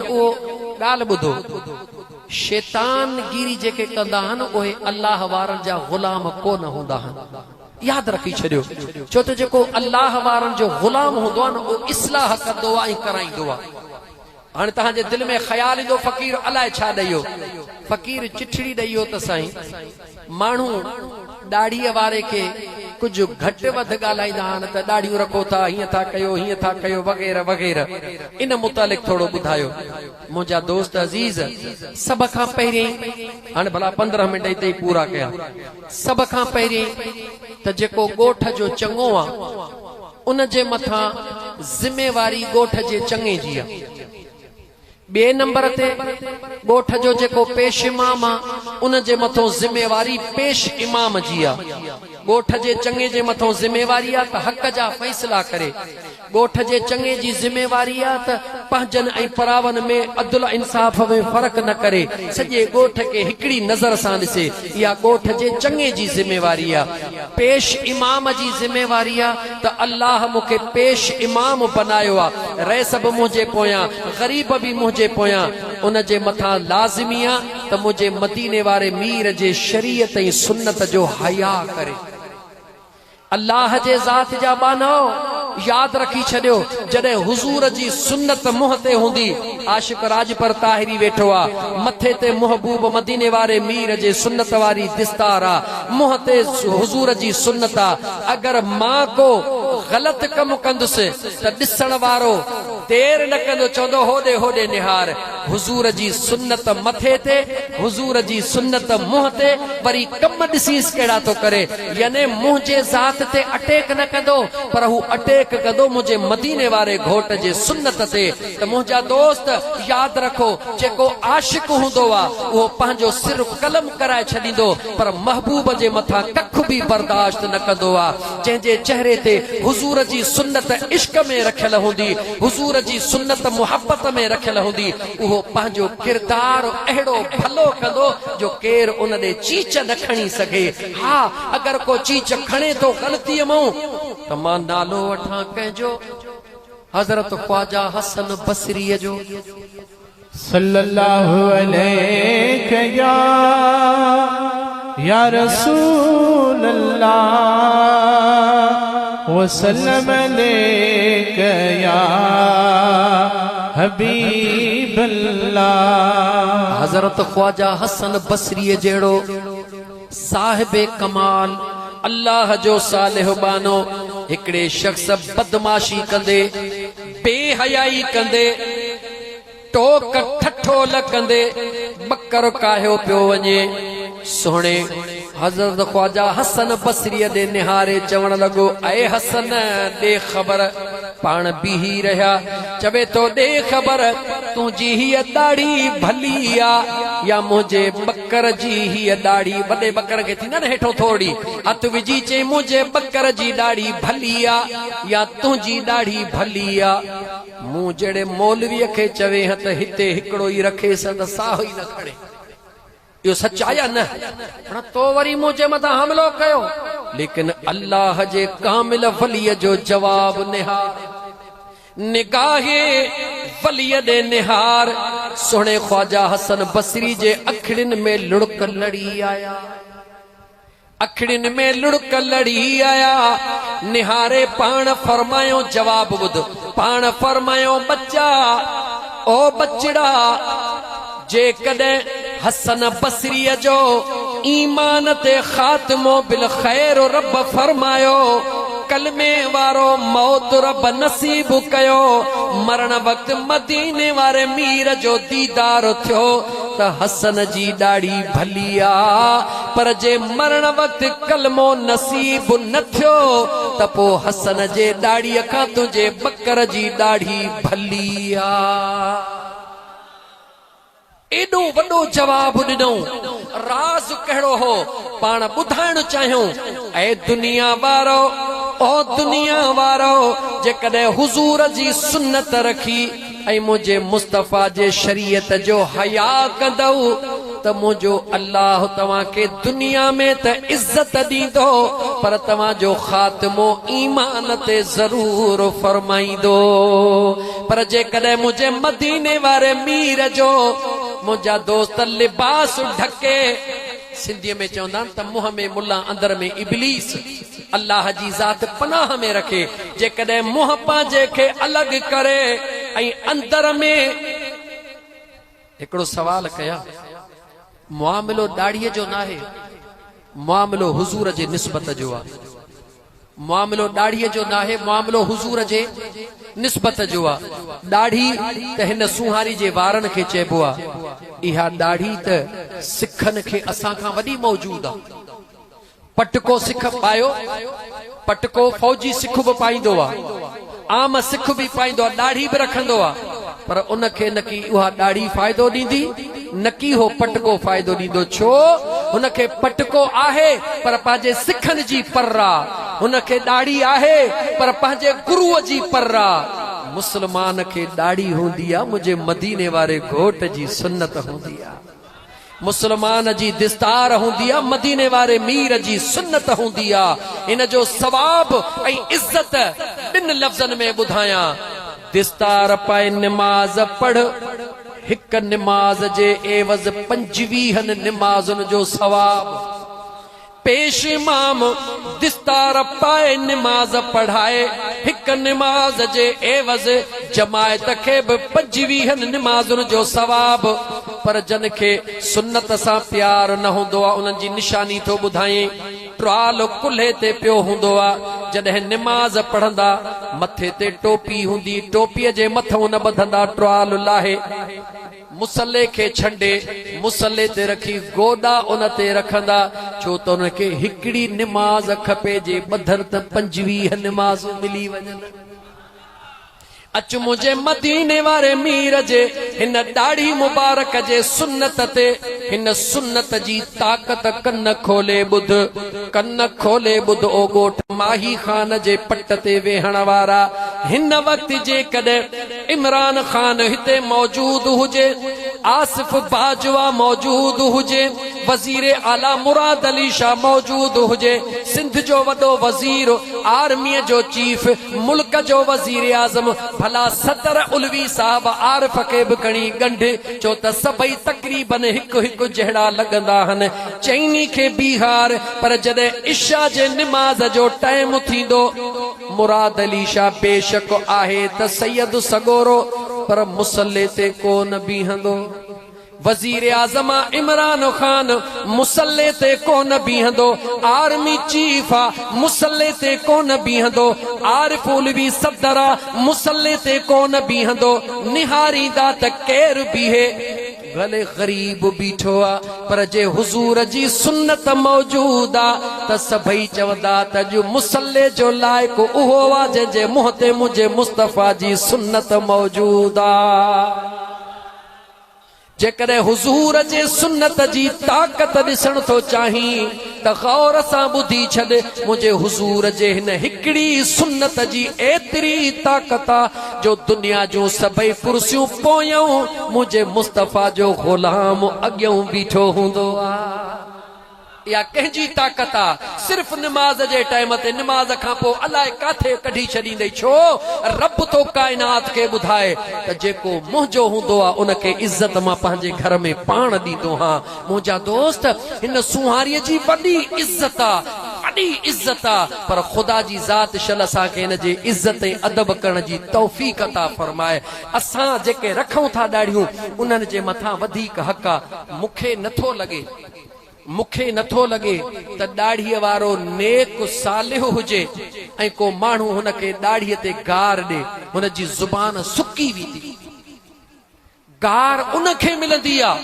वो गाल बुधो शैतान गिरी जेके कंदा हन ओए अल्लाह वारन जा गुलाम कोन हुंदा हन। याद रखी छड़ियो छो तो जेको अल्लाह वारन जो गुलाम हुंदो न ओ इस्लाह कंदो आ ऐं कराईंदो आ। हाणे तहां जे दिल में ख्याल ईंदो फकीर अलाए छा ॾियो, फकीर चिठड़ी ॾियो त साईं माण्हू दाढ़ीअ वारे के कुछ घट वध ॻाल्हाईंदा आहिनि त दाढ़ियूं रखो था, हीअं था कयो वग़ैरह वग़ैरह। इन मुतालिक थोड़ो ॿुधायो मुंहिंजा दोस्त अज़ीज़। सब खां पहिरीं हाणे भला 15 मिंट हिते ई पूरा कया। सब खां पहिरीं त जेको ॻोठ जो चङो आ उन जे मथां ज़िम्मेवारी ॻोठ जे चङे जी आहे। बे नंबर ते ॻोठ जो जेको पेश इमाम आ उन जे मथां ज़िम्मेवारी पेश इमाम जी आ। ॻोठ जे चङे जे मथां ज़िम्मेवारी आ त हक़ जा फ़ैसला करे। ॻोठ जे चङे जी ज़िम्मेवारी आ त पंहिंजनि ऐं परावन में अदल इंसाफ़ में फ़र्क़ न करे, सॼे ॻोठ खे हिकिड़ी नज़र सां ॾिसे। इहा ॻोठ जे चङे जी ज़िम्मेवारी आ। पेश इमाम जी ज़िम्मेवारी आ त अल्लाह मूंखे पेश इमाम बनायो आ। रईस बि मुंहिंजे पोयां, ग़रीब बि मुंहिंजे पोयां। उन जे मथां लाज़िमी आ त मुंहिंजे मदीने वारे मीर जे शरीयत ऐं सुन्नत जो हया करे। अल्लाह जे ज़ात जा बानो याद रखी छड़ियो जडे हुजूर जी सुन्नत मुंह ते हुंदी। आशिक राजपर ताहिरी वेठो आ, मथे ते महबूब मदीने वारे मीर जे सुन्नत वारी दिस्तार आ, मुंह ते हुजूर जी सुन्नत आ। अगर मां को गलत कम कंदुसि त ॾिसण वारो देर न कंदो, चवंदो होॾे होॾे निहार। हुजूर जी सुन्नत मथे ते, हुजूर जी सुन्नत मुंह ते, वरी कम ॾिसीस कहिड़ा तो करे। याने मुंहिंजे ज़ात ते अटैक न कंदो पर हू अटैक कंदो मुंहिंजे मदीने वारे घोट जे सुन्नत ते। त मुंहिंजा दोस्त याद रखो जेको आशिक हूंदो आ उहो पंहिंजो सिर कलम कराए छॾींदो पर महबूब जे मथां कख बि बर्दाश्त न कंदो आ। जंहिंजे चेहरे ते हुजूर जी सुन्नत इश्क में रखियल हूंदी, हुजूर जी सुन्नत मुहब्बत में रखियल हूंदी, उहो पंहिंजो किरदार अहिड़ो भलो कंदो जो केर उन ॾे चीच न खणी सघे। हा अगर को चीच खणे तो ग़लतीअ मां त मां नालो वठां कंहिंजो, हज़रत ख्वाजा हसन बसरीअ जो सल्लल्लाहु अलैहि या रसूल अल्लाह वसल्लम अलैका या हबीब अल्लाह। हज़रत ख्वाजा हसन बसरीअ जहिड़ो साहिबे कमाल अल्लाह जो सालिह बानो हिकड़े शख्स बदमाशी कंदे, बेहयाई कंदे, टोक ठठोल कंदे बकर काहियो पियो वञे। सोहणे हज़रत ख्वाजा हसन बसरीअ ॾे निहारे चवण लॻो, ऐ हसन ॾे ख़बर। पाण बीही रहिया, चवे तो ॾे ख़बर तुंहिंजी हीअ दाढ़ी भली आ या मुंहिंजे बकर जी हीअ दाढ़ी। वॾे बकर खे थींदा न हेठो थोड़ी हथ विझी चई मुंहिंजे बकर जी दाढ़ी भली आ या तुंहिंजी दाढ़ी भली आ। मूं जहिड़े मौलवीअ खे चवे त हिते हिकिड़ो ई रखेसि त साहो ई न खणे। इहो सच आहे या न? तो वरी मुंहिंजे मथां हमलो कयो, लेकिन अल्लाह जे कामिल वलीअ जो जवाब निहार, निगाहे वलीअ ॾे निहार। सोहणे ख्वाजा हसन बसरी जे अखिड़ियुनि में लुड़क लड़ी आया, अखिड़ियुनि में लुड़क लड़ी आया। निहारे पाण फरमायो जवाब ॿुध, पाण फरमायो बच्चा ओ बचड़ा जे कॾहिं हसन बसरीअ जो ईमान ते ख़ात्मो बिल ख़ैर रब फरमायो, कलमे वारो मौत रब नसीब कयो, मरण वक्त मदीने वारे मीर जो दीदार थियो त हसन जी दाढ़ी भली आ। पर जे मरण वक्त कलमो नसीब न थियो त पो हसन जे दाढ़ीअ खां तुंहिंजे बकर जी दाढ़ी भली आ। एडो वडो जवाब ॾिनो। राज कहिड़ो हो पाण ॿुधाइण चाहियूं। ऐ दुनिया वारो, ओ दुनिया वारो, जेकॾहिं हुजूर जी सुन्नत रखी ऐं मुंहिंजे मुस्तफ़ा जे शरीयत जो हया कंदउ त मुझो अल्लाह तव्हां के दुनिया में त इज्जत दींदो पर तव्हां जो खात्मो ईमान ते जरूर फरमाईंदो। पर जे कदे मुझे मदीने वारे मीर जो मुझा दोस्त लिबास ढके, सिंधी में चवंदा त मुंह में मुल्ला अंदर में इब्लीस, अल्लाह जी ज़ात पनाह में रखे। जे कदे मुंह पांजे के अलग करे ऐं अंदर में हिकिड़ो सवाल कया, मुआमिलो दाढ़ीअ जो नाहे, मुआमिलो हुजूर जे निस्बत जो आहे। मुआमिलो दाढ़ीअ जो नाहे, मुआमिलो हुजूर जे निस्बत जो आहे। दाढ़ी त हिन सुहारी जे वारनि खे चइबो आहे, इहा दाढ़ी त सिखनि खे असां खां वॾी मौजूद आहे। पटको सिख पायो, पटको फौजी सिख बि पाईंदो आहे, आम सिख बि पाईंदो आहे, दाढ़ी बि रखंदो आहे, पर उनखे न की उहा दाढ़ी फ़ाइदो ॾींदी, न की हो पटको फ़ाइदो ॾींदो। छो? हुनखे पटको आहे पर पंहिंजे सिखनि जी पर्रा, हुनखे दाढ़ी आहे पर पंहिंजे गुरूअ जी पर्रा। मुस्लमान खे दाढ़ी हूंदी आहे, मुंहिंजे मदीने वारे घोट जी सुन्नत हूंदी आहे। मुस्लमान जी दिस्तार हूंदी आहे, मदीने वारे मीर जी सुन्नत हूंदी आहे। इन जो सवाब ऐं इज्जत ॿिनि लफ़्ज़नि में ॿुधायां। दिस्तार पाए निमाज़ पढ़, हिक निमाज़ जे एवज़ 25 निमाज़ुनि जो सवाब। पेश इमाम दिस्तार पाए निमाज़ पढ़ाए, हिक निमाज़ जे एवज़ जमायत खे बि 25 निमाज़ुनि जो सवाब। पर जन खे सुन्नत सां प्यार न हूंदो आहे, उन्हनि जी निशानी थो ॿुधायां। ट्राल कुल्हे ते पियो हूंदो आहे, जॾहिं निमाज़ पढ़ंदा मथे ते टोपी हूंदी, टोपीअ जे मथां न ॿधंदा, ट्राल लाहे मुसल्ले खे छंडे मुसल्ले ते रखी गोॾा उन ते रखंदा, छो त उनखे हिकिड़ी निमाज़ खपे, जे ॿधर त 25 निमाज़ मिली वञनि। अच मुझे मदीने वारे मीर जे हिन दाढ़ी मुबारक जे सुन्नत ते, हिन सुन्नत जी ताकत कन खोले ॿुध, कन खोले ॿुध ओ ॻोठ माही खान जे पट ते वेहण वारा। हिन वक्त जे कॾहिं इमरान खान हिते मौजूद हुजे, आसिफ बाजवा मौजूद हुजे, वजीर आला मुराद अली शाह मौजूद हुजे, सिंध जो वॾो वज़ीर, आर्मीअ जो चीफ, मुल्क जो वज़ीर आज़म, भला सदर उलवी साहब आरिफ खे बि खणी गंढ, छो त सभई तक़रीबन हिकु हिकु जहिड़ा लॻंदा आहिनि। चइनी खे बिहार, पर जॾहिं इशा जे निमाज़ जो टाइम थींदो, मुराद अली शाह बेशक आहे त सैयद सगोरो, पर मुसल्ले ते कोन बीहंदो। वजीर आज़म इमरान खान मुसल्ले ते कोन बीहंदो, आर्मी चीफ मुसल्ले ते कोन बीहंदो, आरिफ उलवी सदर मुसल्ले ते कोन बीहंदो। निहारींदा त केर बीहे, भले गरीब बीठो आ, पर जे हुजूर जी सुन्नत मौजूद आ त सभई चवंदा त जो मुसल्ले जो लाइक़ उहो आ जंहिंजे मुंहं ते मुंहिंजे मुस्तफ़ा जी सुन्नत मौजूद आ। जेकॾहिं हुजूर जे सुन्नत जी ताकत ॾिसण थो चाहीं त गौर सां ॿुधी छॾ, मुंहिंजे हुजूर जे हिन हिकिड़ी सुन्नत जी एतिरी ताकत आहे जो दुनिया जूं सभई कुर्सियूं पोयूं मुंहिंजे मुस्तफ़ा जो ग़ुलाम अॻियां बीठो हूंदो आहे। या कंहिंजी ताकत आहे, सिर्फ़ निमाज़ जे टाइम ते, निमाज़ खां पोइ अलाए काथे कढी छॾींदे। छो? रब तो काइनात खे ॿुधाए त जेको मुंहिंजो हूंदो आहे उनखे इज़त मां पंहिंजे घर में पाण ॾींदो हा। मुंहिंजा दोस्त, हिन सुहारीअ जी वॾी इज़त आहे, वॾी इज़त आहे, पर ख़ुदा जी ज़ात शल असांखे हिन जे इज़त ऐं अदब करण जी तौफ़ीक़ अता फरमाए। असां जेके रखूं था ॾाढ़ियूं, उन्हनि जे मथां वधीक हक़ आहे। मूंखे नथो लॻे त ॾाढ़ीअ वारो नेक सालिह हुजे ऐं को माण्हू हुनखे ॾाढ़ीअ ते गार ॾे, हुन जी ज़ुबान सुकी वेंदी। गार उनखे मिलंदी आहे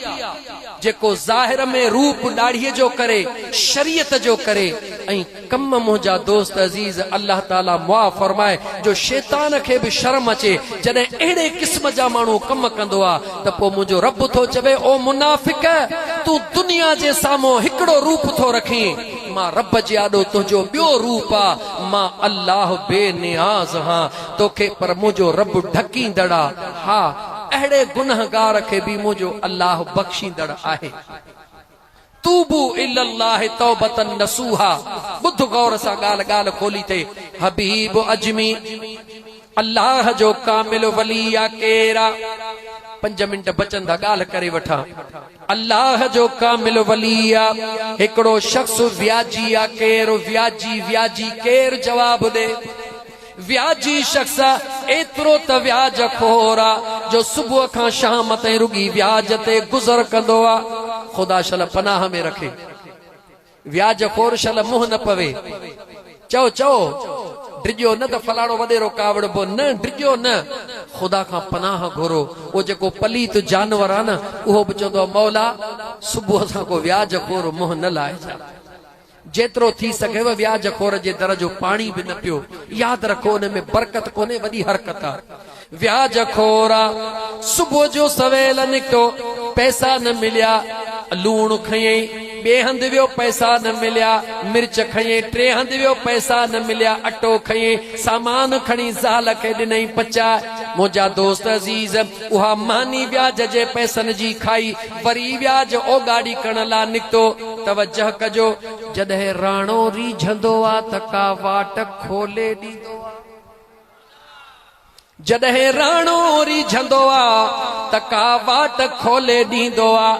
जेको ज़ाहिर में रूप ॾाढ़ीअ जो करे, शरीयत जो करे, ऐं कम मुंहिंजा दोस्त अज़ीज़ अल्लाह ताला मुआ फरमाए जो शैतान खे बि शर्म अचे जॾहिं अहिड़े क़िस्म जा माण्हू कम कंदो आहे त पोइ मुंहिंजो रब थो चवे, ओ मुनाफ़िक, तूं दुनिया जे साम्हूं हिकिड़ो रूप थो रखीं, मां रब जे आॾो तुंहिंजो ॿियो रूप आहे, मां अल्लाह बेनियाज़ हां, तोखे पर मुंहिंजो रब ढकींदड़ आहे। हा, अहिड़े गुनहगार खे बि मुंहिंजो अल्लाह बख़्शींदड़ आहे। तूबू इल्लल्लाह तौबतन नसूहा। ॿुध गौर सां ॻाल्हि ॻाल्हि खोली थे। हबीब अजमी अल्लाह जो कामिल वली आ केरा। 5 मिंट बचंदा ॻाल्हि करे वठां। अल्लाह जो कामिल वली आ हिकिड़ो शख्स व्याजी आ केर? व्याजी व्याजी केर? जवाब दे। व्याजी शख्स एतिरो त व्याज खोर आ जो सुबुह खां शाम ताईं रुगी व्याज ते गुज़र कंदो आ। खुदा शल पनाह में रखे। व्याज खोर शल मुंह न पवे। चओ चओ डिजो न त फलाणो वॾेरो कावड़बो न, डिजो न। खुदा खां पनाह घुरो। वो जेको पलीत जानवर आहे न उहो बि चवंदो मौला सुबुह सां को व्याज खोर मुंह न लाइजा। जेतिरो थी सघेव व्याज खोर जे दर जो पाणी बि न पियो। यादि रखो उन में बरकत कोन्हे, वॾी हरकत आहे। व्याज खोर सुबुह जो सवेल निकितो, पैसा न मिलिया, लूण खयई, ॿिए हंधि वियो पैसा न मिलिया, मिर्च खयई, टे हंधि वियो पैसा न मिलिया, अटो खयई, सामान खणी ज़ाल खे ॾिनई पचाए। मुंहिंजा दोस्त अज़ीज़ उहा मानी व्याज जे पैसनि जी खाई, वरी व्याज ओ गाड़ी करण लाइ निकितो। तवजह कजो, जॾहिं राणो रीझंदो आ त का वाट खोले ॾींदो आ। जॾहिं राणो रीझंदो आ त का वाट खोले ॾींदो आ।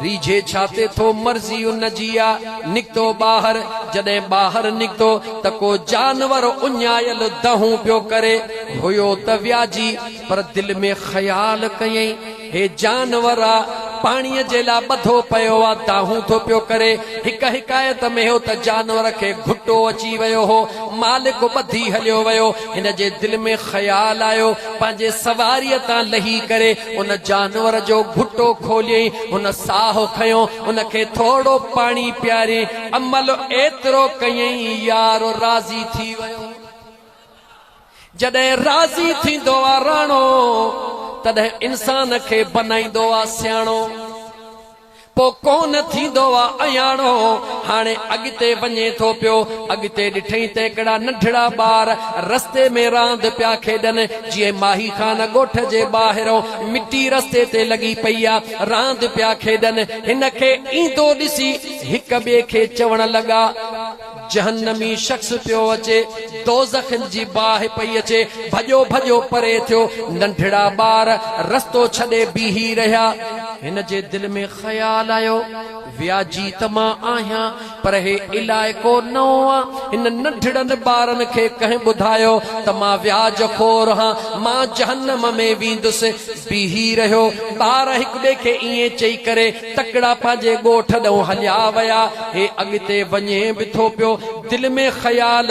रीझे छाते थो मर्ज़ी उन जी आ। निकितो ॿाहिरि, जॾहिं ॿाहिरि निकितो त को जानवर उञायल दहूं पियो करे। हुयो त व्याजी, पर दिलि में ख़्याल कयई हे जानवर आ पाणीअ जे लाइ ॿधो पियो आ, दाहूं थो पियो करे। हिक हिकायत में हो त जानवर खे घुटो अची वियो हो, मालिक ॿधी हलियो वियो। हिन जे दिलि में ख़्याल आयो, पंहिंजे सवारीअ तां लही करे उन जानवर जो घुटो खोलियई, हुन साहु खयो, उनखे थोरो पाणी पियारे, अमल एतिरो कयई यारो राज़ी थी वियो। जॾहिं राज़ी थींदो आ राणो तॾहिं इंसान खे बनाईंदो आ सियाणो, पो कोन थींदो आ अयाणो। हाणे अॻिते वञे थो पियो, अॻिते ॾिठई त हिकिड़ा नंढड़ा ॿार रस्ते में रांदि पिया खेॾनि। जीअं माही खान ॻोठ जे ॿाहिरों मिटी रस्ते ते लॻी पई आ, रांदि पिया खेॾनि। हिन खे ईंदो ॾिसी हिक ॿिए खे चवण लॻा जहन्नमी शख्स पियो अचे, दोज़ख जी बाहि पई अचे। भॼो भॼो परे थियो। नंढड़ा ॿार रस्तो छॾे बीही रहिया। हिन जे दिलि में ख़्याल आयो व्याजी त मां आहियां, पर हे इलाइक़ो नओं आ। हिन नंढड़नि ॿारनि खे कंहिं ॿुधायो त मां व्याज खोर हां, मां जहन्नम में वेंदुसि। बीही रहियो। ॿार हिक ॿिए खे ईअं चई करे तकड़ा पंहिंजे ॻोठ ॾांहुं हलिया विया। हे अॻिते वञे बि थो पियो, दिलि में ख़्याल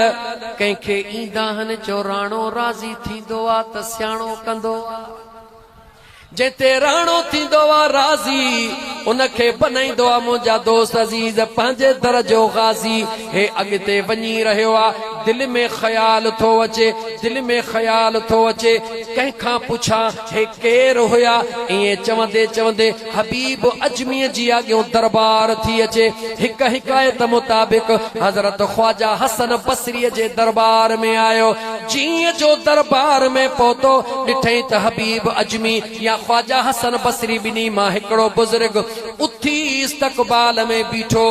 कंहिंखे ईंदा आहिनि चो राणो राज़ी थींदो आ त सियाणो कंदो आ। जेते राणो थींदो आ राज़ी उनखे बनाईंदो आ मुंहिंजा दोस्त अज़ीज़ पंहिंजे दर जो गाज़ी। हे अॻिते वञी रहियो आ, दिलि में ख़्याल थो अचे, दिलि में ख़्याल थो अचे कंहिंखां पुछां हे केर हुया। ईअं चवंदे चवंदे हबीब अजमीअ जी अॻियों दरबार थी अचे। हिक हिकायत मुताबिक़ हज़रत ख्वाजा हसन बसरीअ जे दरबार में आयो। जीअं जो दरबार में पहुतो ॾिठई त हबीब अजमी या ख्वाजा हसन बसरी ॿिन्ही मां हिकिड़ो बुज़ुर्ग उथी इस्तक़बाल में बीठो।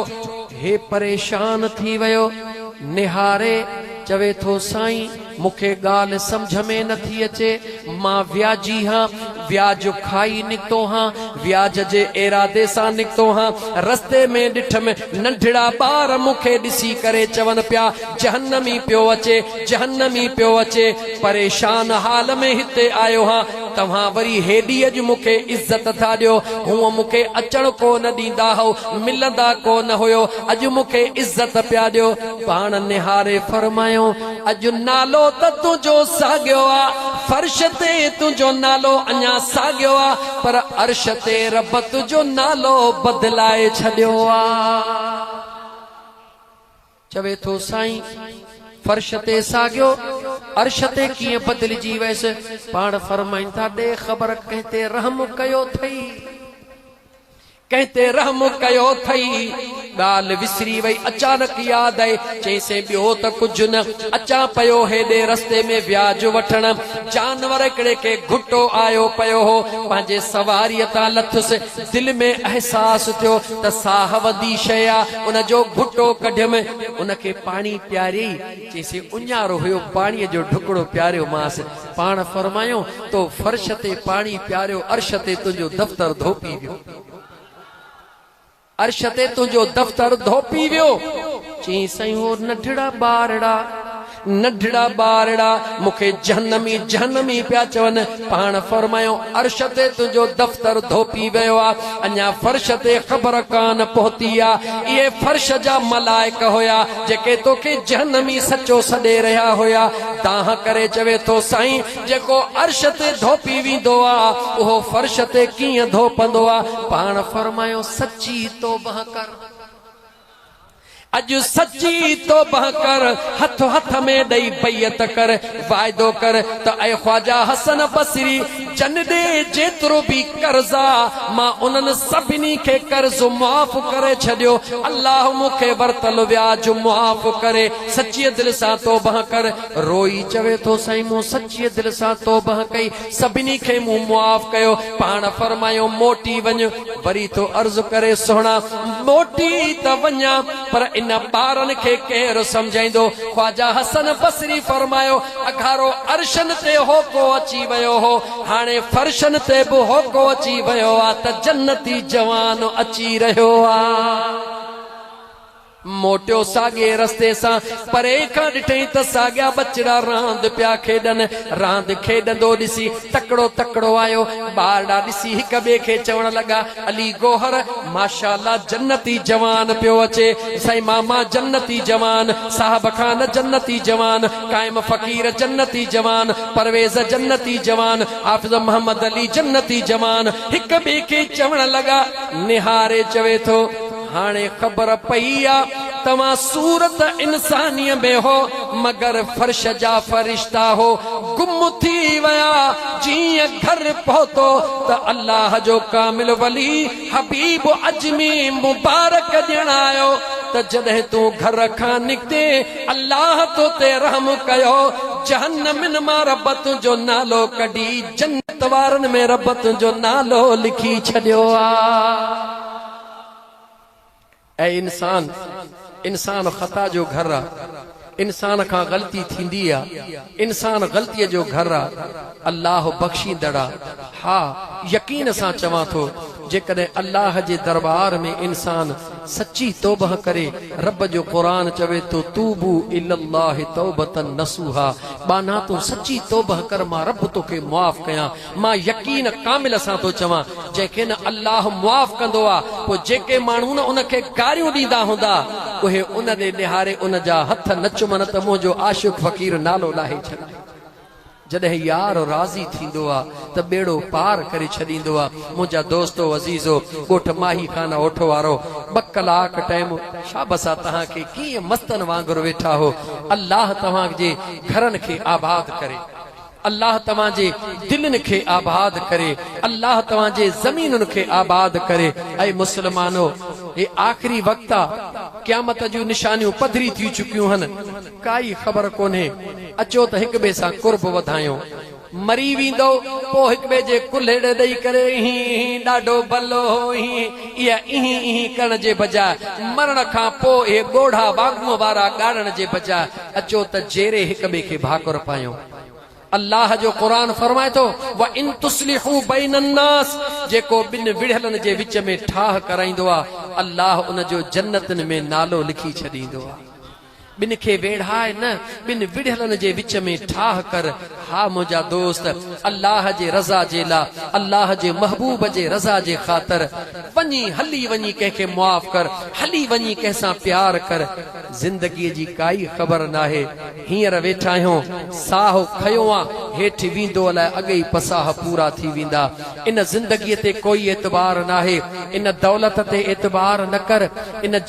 हे परेशान थी वियो, निहारे चवे थो साईं मूंखे ॻाल्हि सम्झ में नथी अचे, मां व्याजी हां, व्याज खाई निकितो हां, व्याज जे इरादे सां निकितो हां। रस्ते में ॾिठमि नंढड़ा ॿार मूंखे ॾिसी करे चवनि पिया जहन्नमी पियो अचे, जहन्नमी पियो अचे। परेशान हाल में हिते आयो हां, तव्हां वरी हेॾी अॼु मूंखे इज़त था ॾियो। हूअं मूंखे अचण कोन ॾींदा हो, मिलंदा कोन हुयो, अॼु मूंखे इज़त पिया ॾियो। पाण निहारे फरमायो अॼु नालो त तुंहिंजो साॻियो आ, फर्श ते तुंहिंजो नालो अञा साॻियो आ, पर अर्श ते रब तुंहिंजो नालो बदलाए छॾियो आ। चवे थो साईं फर्श ते साॻियो, अर्श ते कीअं बदिलजी वयसि। पाण फरमाइनि था ॾे ख़बर कंहिं ते रहम कयो अथई, कंहिं ते रहम कयो अथई। गाल विसरी वई अचानक याद आई चईसे ॿियो त कुझु न अचा पयो हेॾे रस्ते में व्याज वठण जानवर हिकिड़े के घुटो आयो पयो हो पंहिंजे सवारीअ तां लथुसि दिलि में अहसास थियो त साह वधी शइ आहे उन जो घुटो कढियमि उनखे पाणी पियारियई चईसे उञारो हुयो पाणीअ जो ढुकड़ो पियारियो मांसि पाण फरमायो तो फर्श ते पाणी पियारियो अर्श ते तुंहिंजो दफ़्तर धोपी वियो अर्श ते तुंहिंजो दफ़्तर धोपी वियो चई साईं हो नढड़ा ॿारड़ा मूंखे जहन्नमी पिया चवनि पाण फरमायो अर्श ते तुंहिंजो दफ़्तर धोपी वियो आहे अञा फर्श ते ख़बर कान पहुती आहे इहे फर्श जा मलाइक हुया जेके तोखे जहन्नमी सचो सॾे रहिया हुया तां करे चवे थो साईं जेको अर्श ते धोपी वेंदो आहे उहो फर्श ते कीअं धोपंदो आहे पाण फरमायो सची तौबा कर अज सच्ची तौबा कर हथ हथ में दई बैयत कर वायदो कर त ऐ ख्वाजा हसन बसरी जन दे जेतिरो भी कर्जा मां उन्हनि सभिनी खे कर्ज मुआफ़ करे छॾियो अल्लाह मूंखे वरतल व्याज मुआफ़ करे सच्ची दिलि सां तौबा कर रोई चवे थो साईं मूं सच्ची दिलि सां तौबा कई सभिनी खे मूं मुआफ़ कयो पाण फरमायो मोटी वञ वरी तो अर्ज़ करे सोहणा मोटी त वञा पर इन ॿारनि खे केरु समझाईंदो ख्वाजा हसन बसरी फरमायो अघारो अर्शन ते होको अची वियो हो हाणे फर्शन ते बि होको अची वियो आहे त जन्नती जवान अची रहियो आहे मोटियो साॻे रस्ते सां परे खां ॾिठई त साॻिया बचड़ा रांदि पिया खेॾनि रांदि खेॾंदो ॾिसी तकड़ो तकड़ो आयो ॿारड़ा ॾिसी हिक ॿिए खे चवण लॻा अली गोहर माशाअल्लाह जन्नती जवान पियो अचे साईं मामा जन्नती जवान साहब खान जन्नती जवान काइम फ़कीर जन्नती जवान परवेज़ जन्नती जवान हाफ़िज़ मोहम्मद अली जन्नती जवान हिक ॿिए खे चवण लॻा निहारे चवे थो हाणे ख़बर पई आहे तव्हां सूरत इंसानीअ में हो मगर फर्श जा फरिश्ता हो गुम थी विया जीअं घर पहुतो त अल्लाह जो कामिल वली हबीब अजमी मुबारक ॼणायो त जॾहिं तूं घर खां निकिते अल्लाह तो ते रहम कयो जहन्नम मां रब तुंहिंजो नालो कढी जन्नत वारनि में रब तुंहिंजो नालो लिखी छॾियो आहे ऐ इंसान खता जो घर आहे इंसान खां ग़लती थींदी आहे इंसान ग़लतीअ जो घर आहे अल्लाह बख़्शींदड़ आहे हा यकीन सां चवां थो जेकॾहिं अल्लाह जे दरबार में इंसान सच्ची तौबा करे रब जो क़ुरान चवे तो तूबू इल्लल्लाहि तौबतन नसूहा बाना तो सच्ची तौबा कर मां रब तोखे मुआफ़ कयां मां यकीन कामिल सां तो चवां जंहिंखे न अल्लाह मुआफ़ कंदो आहे पोइ जेके माण्हू न उनखे गारियूं ॾींदा हूंदा उहे उन ॾे निहारे उन जा हथ न चुमन त मुंहिंजो आशिक़ फ़क़ीर नालो लाहे छॾे जॾहिं यार राज़ी थींदो आहे त बेड़ो पार करे छॾींदो आहे मुंहिंजा दोस्तो अज़ीज़ो ॻोठ माही खाना ओठो वारो 2 कलाक टाइम शाबस आहे तव्हांखे कीअं मस्तनि वांगुरु वेठा हो अल्लाह तव्हांजे घरनि खे आबाद करे अल्लाह तव्हांजे दिलनि खे आबाद करे अल्लाह तव्हांजे ज़मीनुनि खे आबाद करे ऐं मुस्लमानो ये आखिरी वक्त आहे क़यामत जूं निशानियूं पधरी थी चुकियूं आहिनि काई ख़बर कोन्हे अचो त हिक ॿिए सां कुर्ब वधायूं मरी वेंदो पोइ हिक ॿिए जे कुल्हेड़ ॾेई करे ही ॾाढो भलो इहा इही करण जे बजाए मरण खां पोइ हे ॻोढ़ा वागूअ वारा ॻाढ़ण जे बजाए अचो त जेरे हिक ॿिए खे भाकुर पायूं अल्लाह जो कुरान फरमाए थो व इन तुस्लिहू बैनन नास जेको ॿिनि विढ़ियलनि जे विच में ठाह कराईंदो आहे अल्लाह उन जो जन्नतनि में नालो लिखी छॾींदो आहे ॿिनि खे वेढ़ाए न ॿिनि विढ़ियलनि जे विच में ठाह कर हा मुंहिंजा दोस्त अल्लाह जे रज़ा जे लाइ अल्लाह जे महबूब जे रज़ा जे ख़ातिर वञी हली वञी कंहिंखे मुआफ़ कर हली वञी कंहिंसां प्यार कर ज़िंदगीअ जी काई ख़बर नाहे हींअर वेठा आहियूं साह खयो आहे हेठि वेंदो अलाए अॻे ई पसाह पूरा थी वेंदा इन ज़िंदगीअ ते कोई एतबार नाहे इन दौलत ते एतबार न कर इन